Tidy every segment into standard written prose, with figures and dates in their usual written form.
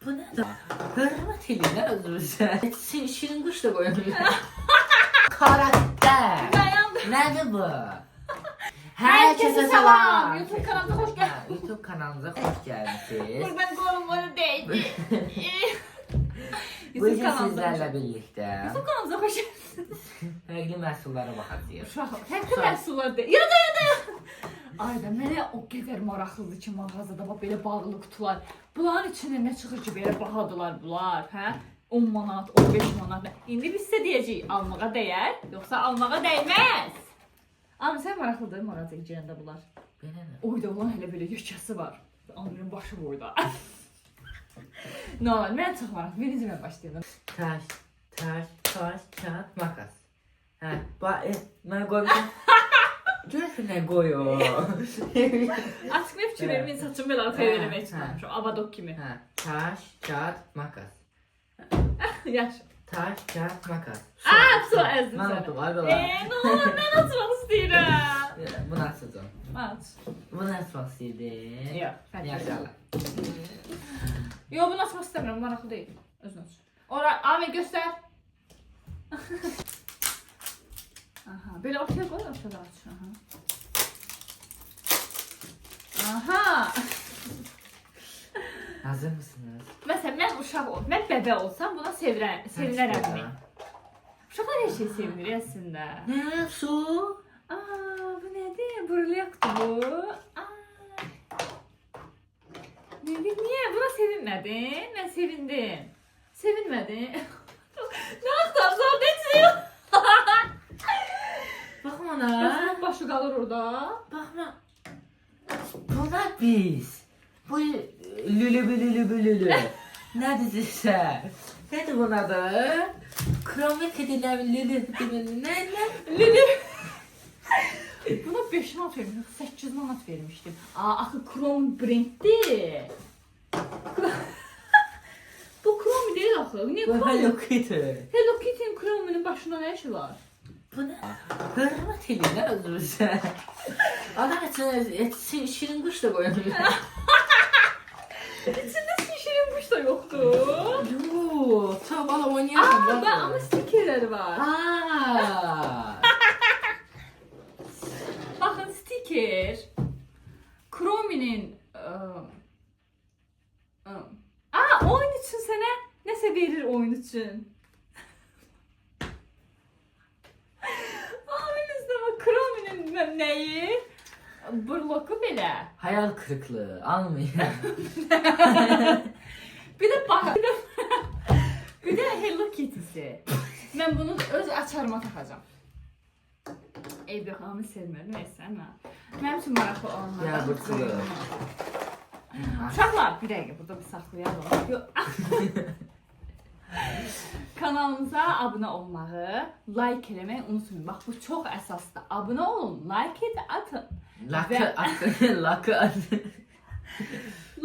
Bu ne da? Hırmat eline özürse. Şirin kuş da koyamıyor. Karakter. Dayandım. Nedir bu? Herkese selam. YouTube kanalımıza hoş geldiniz. YouTube kanalımıza hoş geldiniz. Buradan konumları değdi. Bugün sizlerle birlikte YouTube kanalımıza hoş geldiniz. vergi məhsullara baxacağıq. Uşaq, fərqli məhsullar deyil. Ya. Ayda mənə o qədər maraqlıdır ki, mağazada bax belə bağlı qutular. Bunların içində nə çıxır ki, belə bahadılar bunlar, hə? 10 manat, 15 manat. İndi biz sizə deyəcəyik, almağa dəyər, yoxsa almağa dəyməz. Amma sən maraqlıdır mağazaya girəndə bunlar. Belə mi? Oyda olan hələ belə yökəsi var. Anırın başı boyda. Nə olar, mən çox maraqlı. Birinci mən başlayalım. Taş, kağıt, makas. Hə, mən qoyum. Görəsən nə qoyur? Açıq nə fikir verim, saçım belə arkaya vermək istəmişəm. Avadok kimi. Hə, taş, kağıt, makas. Yaxşı. Taş, kağıt, makas. Su əzdim Mən səni. oldum, ay bala. Nə olar, mən açmaq istəyirəm. Bunu açacağım. Aç. Bunu açmaq istəyirdin. Yox, fərq Yaxşı yox. ala. Yox, bunu açmaq istəmirəm, maraqlı deyil. Özün aç. Ora, Ahmet göstər. Aha, belə ortaya qoy, ortada aç. Aha. Hazır mısınız? Məsələn, mən uşaq ol, mən bəbə olsam buna sevinərəm mən. Uşaqlar hər şey sevinir əslində. Nə? Su? Bu nədir? Burluyaqdır bu. Nədir? Niyə? Buna sevinmədin? Mən sevindim. Sevinmədin? Nə axtarsan? Necə? Baxma ona. Gözünün başı qalır orada. Baxma. Bunlar biz. Bu lülü. Nədirsə? Nədir bunun adı? Kromet edilen lülü. Lülü. Buna 5 manat vermişdim, 800 manat vermişdim. Axı Chrome brenddir. Bu Chrome deyil axı. Niyə Bu Chrome? Hello Kitty. Hello Kitty'nin Chrome'nin başında nə işi var? Bu nə? Hırmat eline özürsə. Adam içine şirin kuş da koyamıyor. İçində şirin quş da yoxdur. Yoo, tabala oynayasın. Amma stikerləri var. Baxın, stiker. Chrome'nin oyun üçün sənə nəsə verir oyun üçün. Önünüzdə bax, Chrome'nin nəyi? Burloku belə. Hayal kırıklığı almayın. Bir də bax, bir də Hello Kitty'si. Mən bunu öz açarıma taxacam. Ev yoxamı sevmirəm, neysə, mənim üçün maraqlı olanlar. Ya bıçılı. Uşaqlar, bir dəqiqə, burada bir saxlayalım. Kanalımıza abunə olmağı, like eləməyi unutmayın. Bax, bu çox əsasdır. Abunə olun, like edin, atın. Lakı atın.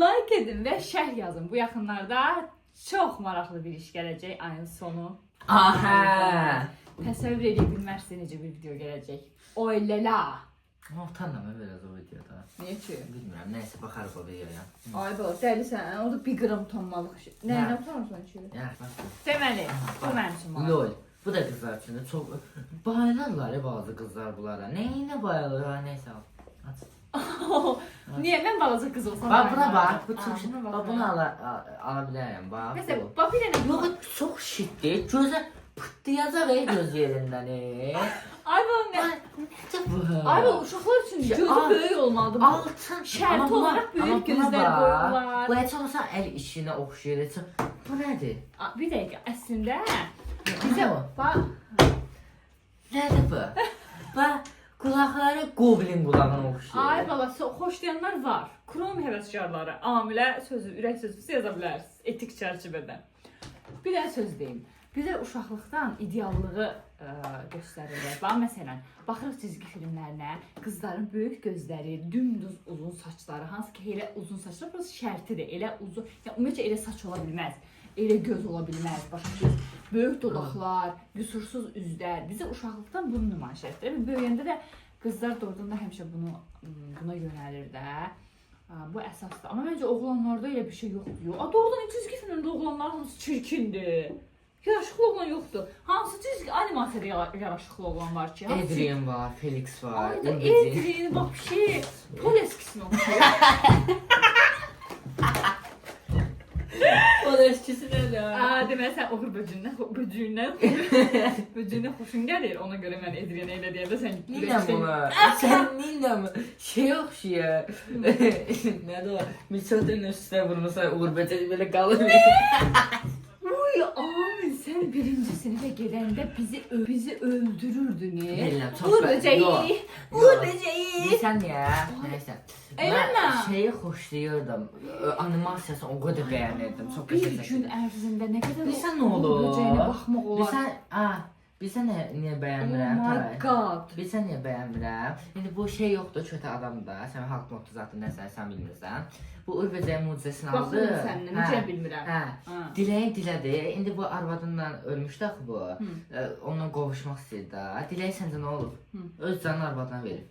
Like edin və şərh yazın. Bu yaxınlarda çox maraqlı bir iş gələcək ayın sonu. Aha. Təsəvvür edə bilməzsən necə bir video gələcək. Oyləla. Utanmam biraz o videoda. Niyə ki? Bilmirəm, neyse bakarız o videoya. Ay bala, dəlisən, orada 1 qram tonmalıq şey. Nəyinə utanırsan ki? Ya bak. Deməli, bu mənim üçün maraqlı. Lol. Bu da kızlar için de çok bayılırlar bazı kızlar bunlara. Neyine bayılırlar neyse al. At. Niyə mən balaca qız olsam? Bak buna bak. Bu çok buna bax. bak bunu alabilirim bak. Məsələn, Bu. bax bir dənə Yok çok şiddet. Göze pıtlayacak göz yerinden. Ay bala, Nedir bu? ay bala, uşaqlar üçün gözü böyük olmalıdır. Altın. Şərti olaraq böyük gözlər qoyurlar. Bu heç olmasa el işine oxşayır. Bu nədir? Bir dəqiqə, əslində Bizə o. bax, Nədir bu? Bax, qulaqları goblin qulağına oxşayır. ay bala, xoşlayanlar var. Chrome həvəskarları, amilə sözü, ürək sözü yaza bilərsiniz etik çərçivədə. Bir də söz deyim. Bizə uşaqlıqdan ideallığı göstərirlər. Bax, məsələn, baxırıq cizgi filmlərinə, qızların böyük gözləri, dümdüz uzun saçları, hansı ki, elə uzun saçlar, burası şərtidir, elə uzun, yəni ümumiyyətlə elə saç ola bilməz, elə göz ola bilməz, başa böyük dodaqlar, qüsursuz üzlər, bizə uşaqlıqdan bunu nümayiş etdirir. Böyüyəndə də qızlar doğrudan da həmişə buna yönəlir də. Bu əsasdır. Amma məncə oğlanlarda elə bir şey yoxdur. Doğrudan çizgi filmlər oğlanların hamısı çirkindir. Yaraşıqlı oğlan yoxdur. Hansı çizgi animasiyada yaraşıqlı oğlan var ki? Adrian var, Felix var, Ayda Urbici. Adrian bak şey, pol eskisini oxuyur. O da eskisi nədir? Deməli sən oxur böcüyündən xoşun gəlir. Ona görə mən Adrian'a elə deyəndə sən Niləm bunu. Sən niləm. Şey oxşuyur. Nədir o? Miçotin üstünə vurmasa Uğur Böcək belə qalır. Uy, amin sən birinci sinifə gedəndə bizi öldürürdün. Niləm, çox Uğur böcəyi. Uğur böcəyi. Bilsən niyə? Nəysə. Eləmə. Mən şeyi xoşlayırdım. Animasiyasını o qədər bəyənirdim. Çox Bir qəşəng. gün ərzində nə qədər Bilsən nə olur? Uğur böcəyinə baxmaq olar. Bilsən niyə bəyənmirəm? Oh my god. Bilsən niyə bəyənmirəm? İndi bu şey yoxdur, kötə adamda. Sən haqq notdu zaten nəsə sən bilmirsən. Bu Uğur Böcəyin mucizəsini aldı. Baxın səndən, necə bilmirəm. Diləyin dilədi. İndi bu arvadından ölmüşdü axı bu. Onunla qovuşmaq istəyir də. Diləyi səncə nə olub? Öz canını arvadına verib.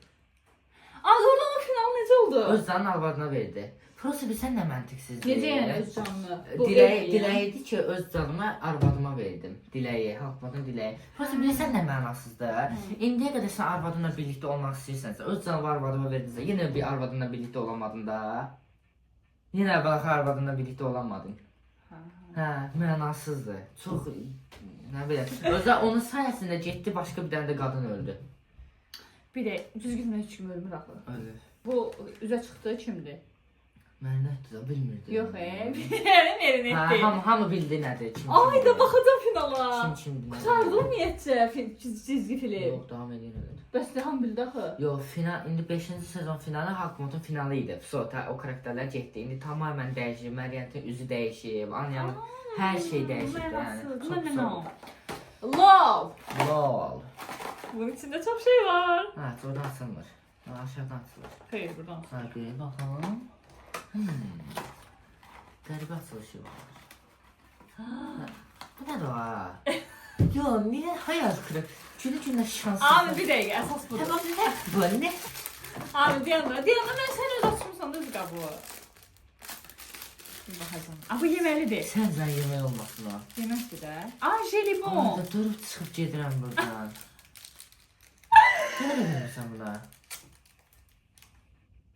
Zorlama final necə oldu? Öz canını arvadına verdi. Prosta bilsən nə məntiqsizdir? Necə yəni öz canını? Diləyidi ki, öz canımı arvadıma verdim. Diləyi, halkımın diləyi. Prosta bilirsən nə mənasızdır? İndiyə qədər sən arvadınla birlikdə olmaq istəyirsənsə, öz canını arvadıma verdinsə, yenə bir arvadınla birlikdə olamadın da. Yenə əvvəlki arvadınla birlikdə olamadın. Mənasızdır. Çox, nə biləm. Özə onun sayəsində getdi, başqa bir dənə də qadın öldü. Bir də, düzgün heç kim ölmür axı. Ölür. Bu üzə çıxdığı kimdir? Mərnətdir, o bilmirdi. Yox, Merinetdir. Hamı bildi nədir, kim. Ayda baxacam finala. Kimdir? Qurtardı ümumiyyətcə çizgi film. Yox, davam edir. Bəs də hamı bildi axı. Yox, final, indi 5-ci sezon finalı Hakmotun finalı idi. O karakterlər getdi. İndi tamamilə dəyişib, Məryəmin üzü dəyişib, Anyanın hər şey dəyişib. Love. Lol. Bunun içində çox şey var. Oradan açılmır. Aşağıdan açılır. Xeyr, buradan. Görək baxalım. Qəribə açılışı var. Bu nədir o? Yox, niyə hayal kırıq? Günü-günə şanssız. Abi bir dəqiqə, əsas budur. Bu nə? Abi deyəndə mən sən öz açmışsan da öz qabı. Bir baxacam. Bu yeməlidir. Səncə yemək olmasın o? Yeməkdir də. Jelibon. Orada durub çıxıb gedirəm buradan. Nə verirsən buna?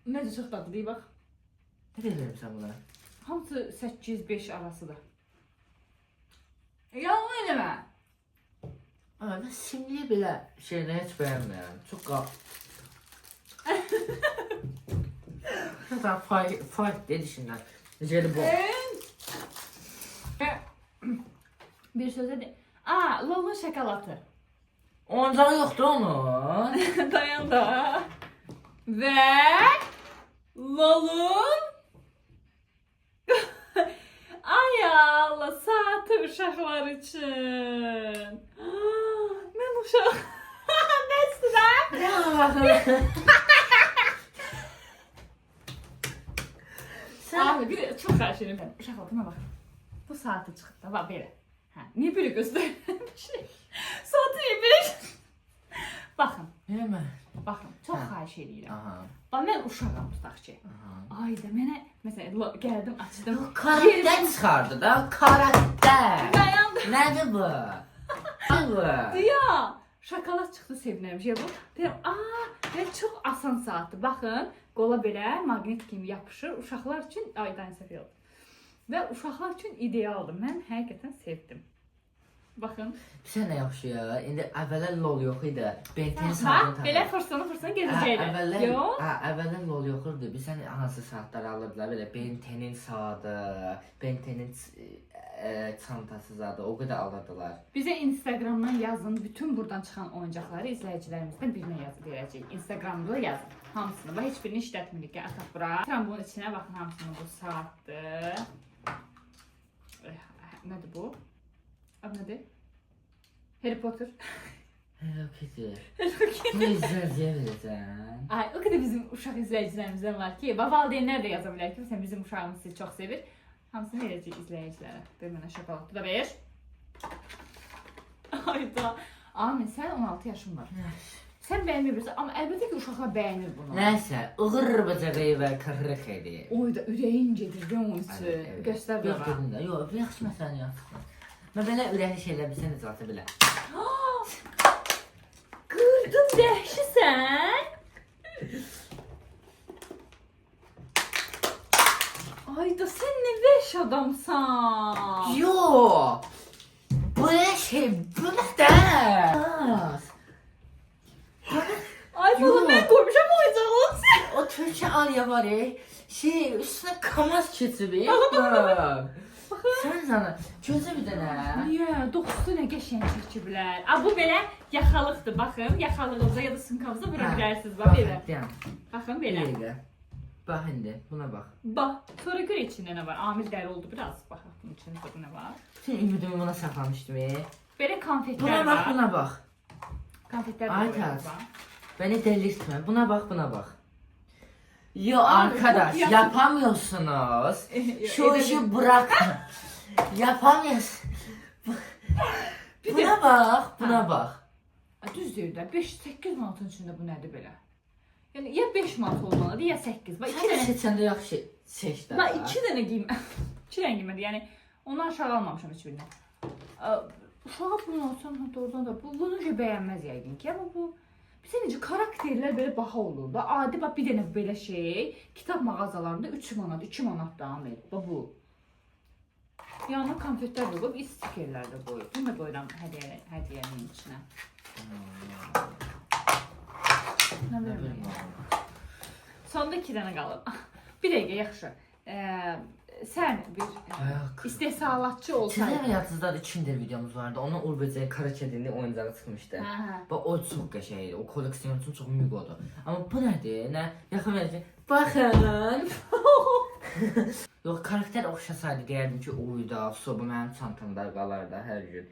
Necə çox dadlı, bax. Nə verirsən buna? Hamısı 8-5 arasıdır. Yalan eləmə. Mən simliyə belə şeyləri heç bəyənmirəm. Çox qal. Şuradan fight dedişindən. Jelibon. Bir sözə de. Lolun şokolatı. Oncağı yoxdur onun. Dayan da. Və Lolun ay Allah, saatı uşaqlar üçün. Mən uşaq. Nədir də? Abi bir çox xahiş edirəm. Uşaqlar buna bax. Bu saatı çıxıb da bax belə. Niyə belə göstərirmiş? Saatı niyə belə? Baxın. Eləmə. Baxın, çox xahiş edirəm. Bax mən uşağam tutaq ki. Ayda mənə məsələn gəldim, açdım. Karakter çıxardı da, karakter. Dayandı. Nədir bu? Nədir bu? Ya, şokolad çıxdı sevinəm şey bu. Deyirəm, və çox asan saatdır. Baxın, qola belə maqnit kimi yapışır. Uşaqlar üçün aydan səfir oldu. Və uşaqlar üçün idealdır. Mən həqiqətən sevdim. Baxın. Sən nə yaxşıyır? İndi əvvəllər lol yox idi. Bentenin saatını belə fırsana gezəcəklər. Yox. Əvvəllər lol yox idi. Bilsən hansı saatlar alırdılar? Belə Bentenin saatı, Bentenin çantası zadı. O qədər alırdılar. Bizə Instagramdan yazın. Bütün buradan çıxan oyuncaqları izləyicilərimizdən birinə yazıb verəcəyik. Instagramda yazın. Hamısını. Heç birini işlətmirik. Ataq bura. Bunun içinə baxın, hamısını bu saatdır. Nədir bu? Adı nədir? Harry Potter. Hello Kitty. Bunu izləyiciyə verəcəm. O qədər bizim uşaq izləyicilərimizdən var ki, valideynlər də yaza bilər ki, məsələn bizim uşağımız sizi çox sevir. Hamısını verəcəyik izləyicilərə. Bir mənə şokoladlı da ver. Ayda. Amin, sən 16 yaşın var. Sən bəyənmirsən, amma əlbəttə ki, uşaqlar bəyənir bunu. Nəysə, ığır bıcığı və kırrıq idi. Oy da ürəyin gedir, onun üçün. Evet. Göstər Yox, bana. dedim də. Yox, yaxşı məsələn yaxşı. Mən belə ürəkli şeylər bilsən icazə bilər. Qırdın dəhşisən. Ay da sən nə vəş adamsan. Yox. Bu nə şey, bu nə də? Ay falan mən qoymuşam oyuncağını sən. O Türkçe alya var ya, şey üstüne kamaz keçibi. Sen sana gözü bir dənə. Niyə? Dokusu nə qəşəng çəkiblər. A bu belə yaxalıqdır. Baxın, yaxalığınıza ya da sınqavınıza vura bilərsiniz. Bax belə. Baxın Bir belə. dəqiqə. Bax indi, buna bax. Bax, sonra gör içində nə var. Amil dəri oldu biraz. Baxın bunun içində nə var. Bütün ümidimi buna saxlamışdım. Belə konfetlər Buna bax, var. buna bax. Konfetlər Ay, də Taz. var. Beni delirtme. Buna bak, buna bak. Yo Abi, arkadaş, çok yakın. yapamıyorsunuz. Şu işi bırakın. Yapamıyorsun. Buna bak, buna bak. Düz deyir də 5-8 manatın içində bu nədir belə? Yəni ya 5 manat olmalıdır ya 8. Bax 2 Sen de dənə seçende yaxşı seçdin. Bax 2 dənə geyim. 2 dənə giymədi. Yəni ondan aşağı almamışam heç birini. Uşağa bunu olsan doğrudan da bunu bəyənməz yəqin ki. Amma bu bizə necə karakterlər belə baha olur da. Adi bax bir dənə belə şey kitab mağazalarında 3 manat, 2 manat da amir. Bax bu. Yanına konfetlər də qoyub, stikerlər də qoyub. Bunu da qoyuram hədiyyənin içinə. Nə bilim. Sonda 2 dənə qalıb. Bir dəqiqə yaxşı. Sən bir Ayak. istehsalatçı Sizin olsaydın. hayatınızda da Kinder videomuz vardı. Onun Urbaca'ya kara kedili oyuncağı çıxmışdı. Hə. Bax o çox qəşəng idi. O koleksiyon üçün çox müqodur. Amma bu nədir? Nə? Yaxın verir. Baxın. Yox, karakter oxşasaydı deyərdim ki, uyda, sobu mənim çantamda qalardı hər gün.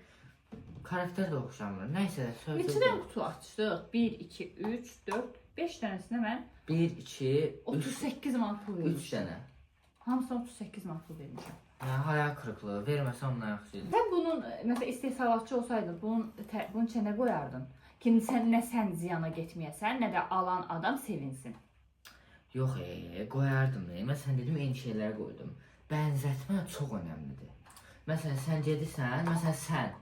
Karakter də oxşamır. Nəysə, söz. Neçə dənə qutu açdıq? 1, 2, 3, 4, 5 dənəsinə mən 1, 2, 3, 38 manat pul 3 vermişəm. dənə. Hamısına 38 manat pul vermişəm. Ya hayal kırıklığı. Verməsəm ondan yaxşı idi. Sən bunun məsələn istehsalatçı olsaydın, bunun içinə nə qoyardın? Ki sən ziyana getməyəsən, nə də alan adam sevinsin. Yox, qoyardım. Məsələn dedim eyni şeyləri qoydum. Bənzətmə çox önəmlidir. Məsələn sən gedirsən, məsələn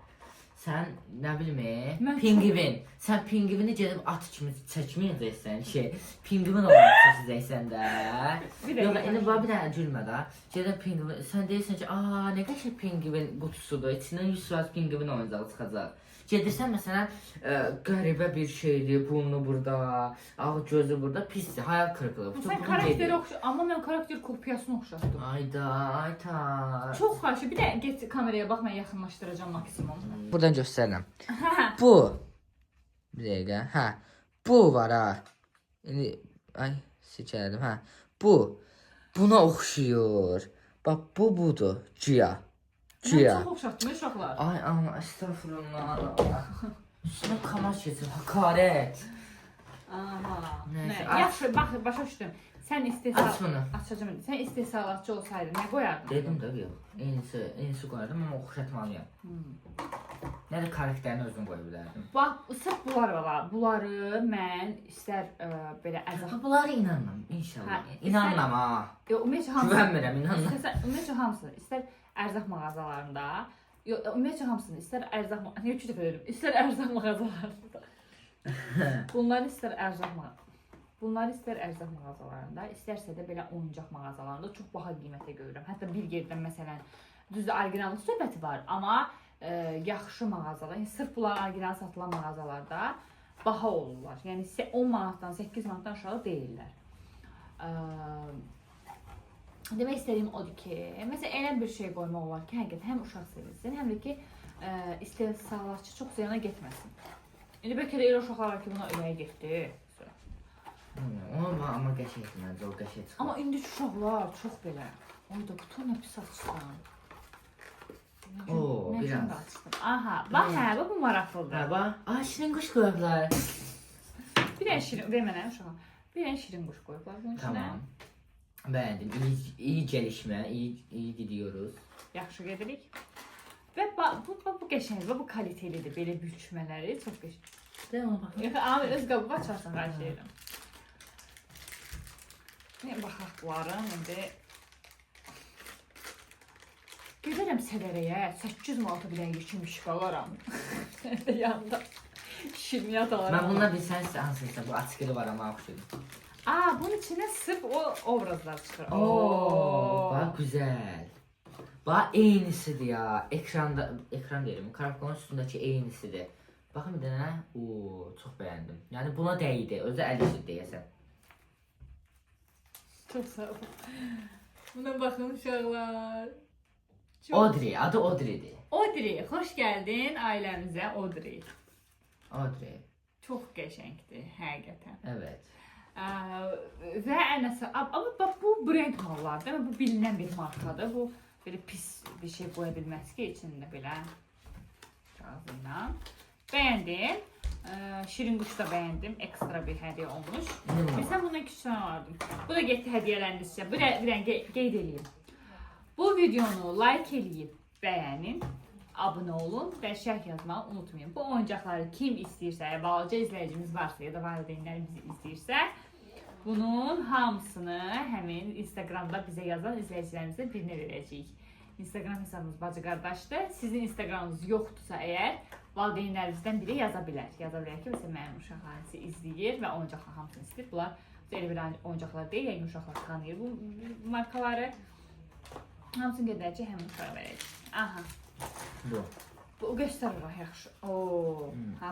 sən nə bilim, Mən pingvin. Sən pingvini gedib at kimi çəkməyəcəksən, pingvin olaraq çəkəcəksən də. Yox, indi bax bir dənə gülmə də. Gedib pingvin, sən deyirsən ki, nə qəşəng pingvin qutusudur, içindən 100% pingvin oyuncağı çıxacaq. Gedirsən məsələn, qəribə bir şeydir, burnu burada, ağ gözü burada, pisdir, hayal kırıklığı. Sən karakteri oxşa, amma mən karakter kopyasını oxşatdım. Ayda. Çox xahiş, bir də get kameraya bax, mən yaxınlaşdıracağam maksimum. Buradan göstərirəm. Bu. Bir dəqiqə. Hə. Bu var ha. İndi ay seçərdim. Hə. Bu. Buna oxşuyur. Bax bu budur. Güya. Mən çox oxşatdım uşaqlar. Ay amma estağfurullah. Üstünə kamaz keçir. Hakaret. Aha. Nəysə, Nə? Yaxşı, bax, başa düşdüm. Sən Aç bunu. açacağam. Sən istehsalatçı olsaydın nə qoyardın? Dedim də yox. Eyni qoyardım amma oxşatmalıyam. Nə də karakterini özüm qoya bilərdim. Bax, sırf bunlar var. Bunları mən istər belə əzəl. Bunlara inanmam inşallah. Hə, İnanmam ha. Ümumiyyətlə hamısı. Güvənmirəm, inanmam. Ümumiyyətlə hamısı. İstər ərzaq mağazalarında, ümumiyyətlə hamısını istər ərzaq mağazalarında, yox, dedim, istər ərzaq mağazalarında. Bunlar istər ərzaq mağazalarında, istərsə də belə oyuncaq mağazalarında çox baha qiymətə görürəm. Hətta bir yerdən məsələn, düzdür, orijinallı söhbəti var, amma yaxşı mağazalar, yəni sırf bunlar orijinal satılan mağazalarda baha olurlar. Yəni 10 manatdan, 8 manatdan aşağı deyirlər. Demək istədiyim odur ki, məsələn, elə bir şey qoymaq olar ki, həqiqətən həm uşaq sevilsin, həm də ki, istehsalatçı çox ziyana getməsin. İndi bəlkə də elə uşaqlar var ki, buna ürəyi getdi. Amma qəşəngdir məncə, o qəşəng çıxır. Amma indiki uşaqlar çox belə. Oy da qutu nə pis açsan. Oo, biraz. Aha, bax hə, bu maraqlıdır. Hə, bax. Ay, şirin quş qoyublar. Bir dənə şirin, ver mənə uşağa. Bir dənə şirin quş qoyublar bunun içinə. Tamam. Beğendim. İyi gelişme, iyi gidiyoruz. Yaxşı gedirik. Və bu qəşəngdir, bu kalitelidir, belə bükmələri çox qəşəng. De ona bax. Yox, Amil öz qabı açarsan xahiş edirəm. Ne baxaq bunların indi. Gedərəm Sədərəyə 800 manata bilən yeşilmiş qalaram. Yanında şirniyyat alaram. Mən bundan bilsən hansısa bu açıqlığı var ama oxşudur. Bunun içine sırf o obrazlar çıxır. Bak güzel. Bak eynisidir ya. Ekran derim. Karakterin üstündeki eynisidir. Bakın bir dənə. Çok beğendim. Yani buna değdi. Özü 50 deyəsən. Çok sağ ol. Buna bakın uşaqlar. Audrey, adı Audrey'dir. Audrey, hoş geldin ailemize Audrey. Audrey. Çok qəşəngdir həqiqətən. Evet. Və ənəsə, amma bax bu brend mallar, değil mi? Bu bilinen bir markadır. Bu böyle pis bir şey qoya bilməz ki, içində belə kağızıyla. Bəyəndim. Şirin quş da bəyəndim. Ekstra bir hədiyyə olmuş. Mesela bundan 2 tane aldım. Bu da getdi hədiyyələrin içində. Bir dənə qeyd edeyim. Bu videonu like eləyib bəyənin, abunə olun və şərh yazmağı unutmayın. Bu oyuncaqları kim istəyirsə, balaca izləyicimiz varsa ya da valideynlər bizi izləyirsə, bunun hamısını həmin Instagramda bizə yazan izləyicilərimizə birinə verəcəyik. Instagram hesabımız bacı qardaşdır. Sizin Instagramınız yoxdursa əgər, valideynlərinizdən biri yaza bilər. Yaza bilər ki, məsələn, mənim uşaqlarım sizi izləyir və oyuncaqlar hamısını istəyir. Bunlar elə bir oyuncaqlar deyil, yəni uşaqlar tanıyır bu markaları. Hamısını gedəcək, həmin uşağa verəcək. Aha. Bu göstər ora yaxşı.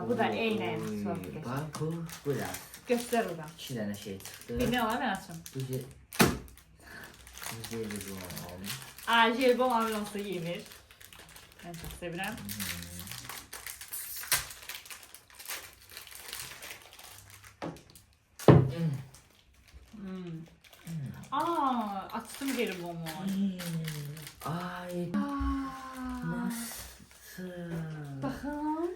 Bu da eynən çox qəşəng. Bax bu biraz. Göstər ora. 2 dənə şey çıxdı. Bir nə olar mən açım. Bu jelibon aldım. Jelibon Amil olsa yemir. Mən çox sevirəm. Açtım jelibonumu. Ay. Nasıl? Baxın.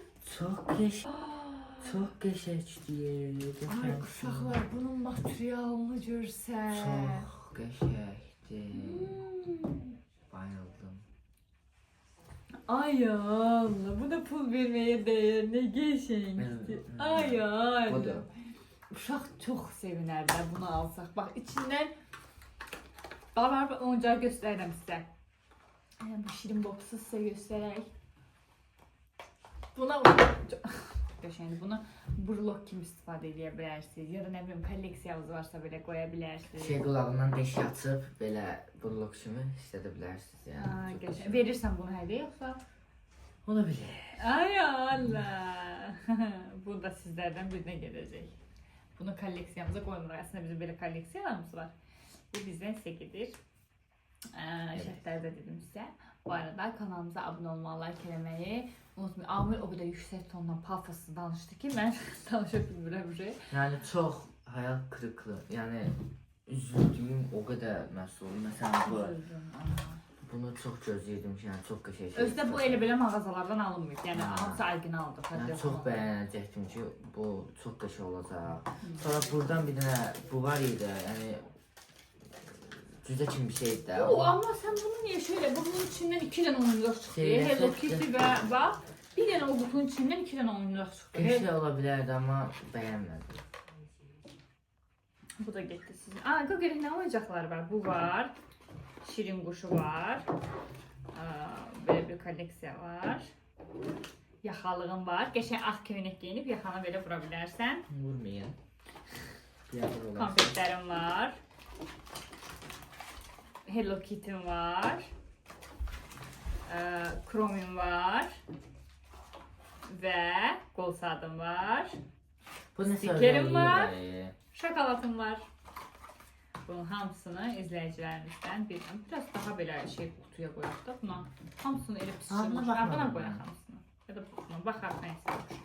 Çok qəşəngdir. Ay uşaqlar bunun materialını görsən. Çok qəşəngdir. Bayıldım. Ay Allah, bu da pul vermeye değer, ne geçenkdir. Ay Allah. Uşaq çox sevinər də bunu alsaq. Bax içindən var oyuncağı göstərirəm sizə. Bu şirin boxu sizə göstərək. Buna qəşəngdir. Bunu burlok kimi istifadə edə bilərsiniz. Ya da nə bilim kolleksiyamız varsa belə qoya bilərsiniz. Şey qulağından deşik açıb belə burlok kimi istədə bilərsiniz yəni. Qəşəng. Verirsən bunu hədiyyə yoxsa? Ola bilər. Ay Allah. Bu da sizlərdən birinə gedəcək. Bunu kolleksiyamıza qoymuruq. Əslində bizim belə kolleksiyalarımız var. Bu bizdən sizə gedir. Şərtlərdə dedim sizə. Bu arada kanalımıza abunə olmağı, like eləməyi unutmayın. Amil o qədər yüksək tonla pafoslu danışdı ki, mən danışa bilmirəm bir şey. Yəni çox hayal kırıklığı. Yəni üzüldüyüm o qədər məhsul. Məsələn bunu çox gözləyirdim ki, yəni çox qəşəng şey. Özdə bu elə belə mağazalardan alınmır. Yəni hamısı orijinaldır. Yəni çox bəyənəcəkdim ki, bu çox qəşəng olacaq. Sonra buradan bir dənə bu var idi. Yəni cüzə kimi bir şeydi də. Amma sən bunu niyə şöyle, bunun içindən 2 dənə oyuncaq çıxdı. Hello Kitty və bax, bir dənə o qutunun içindən 2 dənə oyuncaq çıxdı. Qəşəng ola bilərdi, amma bəyənmədim. Bu da getdi sizin. Görək nə oyuncaqlar var? Bu var. Şirin quşu var. Belə bir kolleksiya var. Yaxalığın var. Qəşəng ağ köynək geyinib yaxana belə vura bilərsən. Vurmayın. Konfetlərim var. Hello Kitty'm var. Chrome'im var. Və qol saatim var. Stikerim var. Şokolatım var. Bunun hamısını izləyicilərimizdən bilirəm. Biraz daha belə şey qutuya qoyaq da buna. Hamısını elə pişirmiş. Buna qoyaq hamısını. Ya da buna baxaq nə istəyir.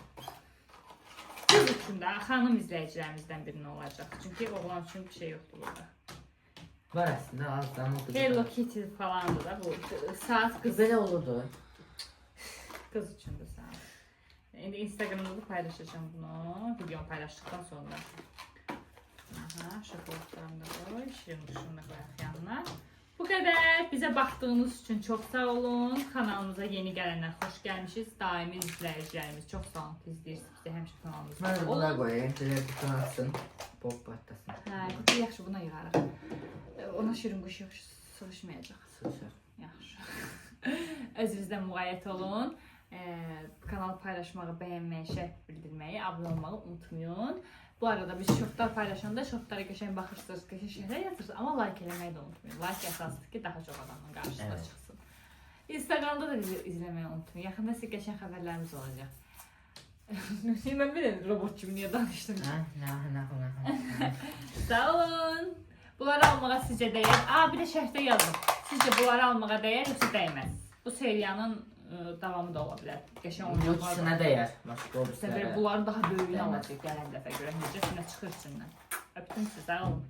Qız üçün də xanım izləyicilərimizdən birini olacaq. Çünki oğlan üçün bir şey yoxdur burada. Var əslində azdan o qızı. Hello Kitty falandır da bu. Saat qız. Belə olurdu. Qız üçündür saat. İndi Instagramda da paylaşacağım bunu. Videonu paylaşdıktan sonra. Şokolatlarını da koy, şirin quşunu da qoyaq yanına. Bu qədər. Bizə baxdığınız üçün çox sağ olun. Kanalımıza yeni gələnlər xoş gəlmişsiniz. Daimi izləyicilərimiz çox sağ olun ki, izləyirsiniz. Bizə həmişə kanalımızda Mən olun. buna qoyayım, belə bütün atsın, pop patlasın. Hə, qutu yaxşı buna yığarıq. Ona şirin quş sığışmayacaq. Sığışır. Yaxşı. Özünüzdən müğayyət olun. Kanalı paylaşmağı, bəyənməyi, şərh bildirməyi, abunə olmağı unutmayın. Bu arada biz şortlar paylaşanda şortlara qəşəng baxırsınız, qəşəng şərhlər yazırsınız, amma like eləməyi də unutmayın. Like əsasıdır ki, daha çox adamın qarşısına çıxsın. Instagramda da bizi izləməyi unutmayın. Yaxında sizə qəşəng xəbərlərimiz olacaq. Mən bilən robot kimi niyə danışdım? Nə. Sağ olun. Bunları almağa sizcə dəyər? Bir də şərhdə yazın. Sizcə bunları almağa dəyər, yoxsa dəyməz? Bu seriyanın davamı da ola bilər. Qəşəng oyuncaqlar var. Yoxsa dəyər? Başqa o Bunların daha böyüyünü alacaq gələn dəfə görə. Necə sinə çıxır içindən. Öptüm sizi, sağ olun.